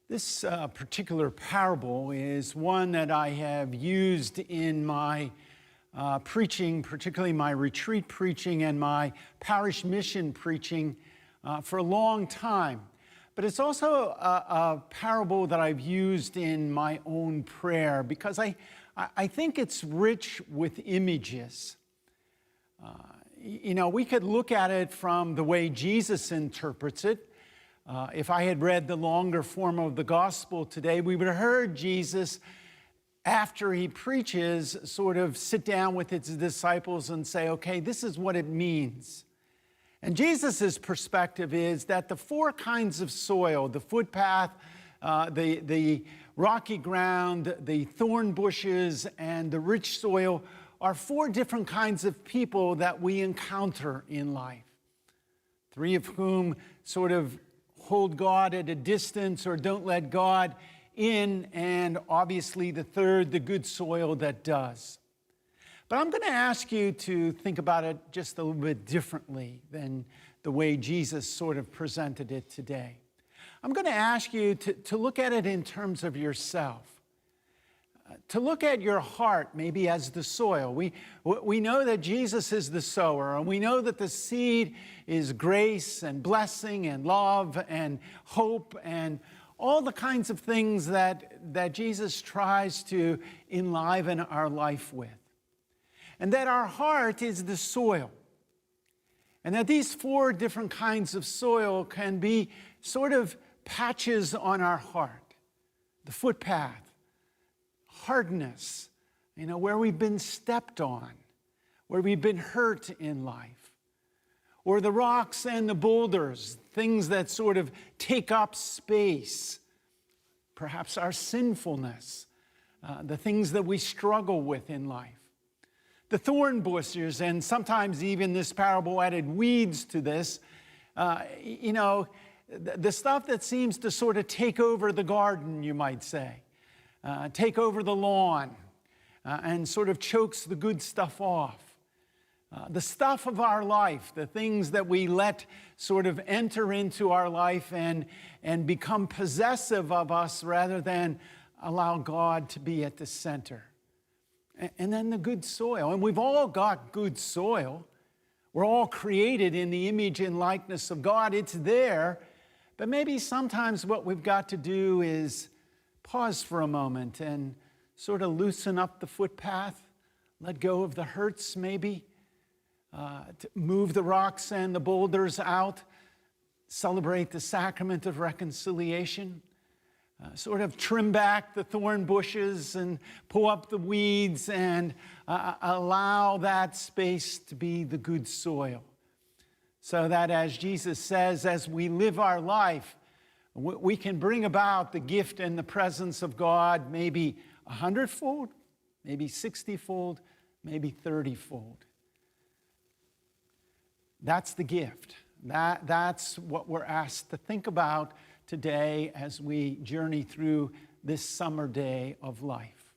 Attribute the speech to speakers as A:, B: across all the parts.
A: This particular parable is one that I have used in my preaching, particularly my retreat preaching and my parish mission preaching for a long time. But it's also a parable that I've used in my own prayer because I think it's rich with images. We could look at it from the way Jesus interprets it. If I had read the longer form of the gospel today, we would have heard Jesus, after he preaches, sort of sit down with his disciples and say, okay, this is what it means. And Jesus' perspective is that the four kinds of soil, the footpath, the rocky ground, the thorn bushes, and the rich soil, are four different kinds of people that we encounter in life. Three of whom sort of hold God at a distance or don't let God in, and obviously the third, the good soil that does. But I'm going to ask you to think about it just a little bit differently than the way Jesus sort of presented it today. I'm going to ask you to look at it in terms of yourself. To look at your heart maybe as the soil. We know that Jesus is the sower, and we know that the seed is grace and blessing and love and hope and all the kinds of things that Jesus tries to enliven our life with. And that our heart is the soil. And that these four different kinds of soil can be sort of patches on our heart. The footpath. Hardness, where we've been stepped on, where we've been hurt in life. Or the rocks and the boulders, things that sort of take up space. Perhaps our sinfulness, the things that we struggle with in life. The thorn bushes, and sometimes even this parable added weeds to this, the stuff that seems to sort of take over the garden, you might say. Take over the lawn and sort of chokes the good stuff off. The stuff of our life, the things that we let sort of enter into our life and become possessive of us rather than allow God to be at the center. And then the good soil. And we've all got good soil. We're all created in the image and likeness of God. It's there. But maybe sometimes what we've got to do is pause for a moment and sort of loosen up the footpath, let go of the hurts maybe, to move the rocks and the boulders out, celebrate the sacrament of reconciliation, sort of trim back the thorn bushes and pull up the weeds and allow that space to be the good soil. So that, as Jesus says, as we live our life, we can bring about the gift and the presence of God maybe 100-fold, maybe 60-fold, maybe 30-fold. That's the gift. That's what we're asked to think about today as we journey through this summer day of life.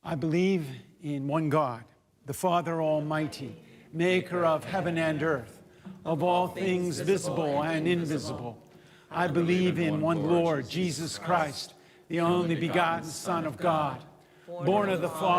A: I believe in one God, the Father Almighty, maker of heaven and earth, of all things visible and invisible. I believe in one Lord, Jesus Christ, the only begotten Son of God, born of the Father,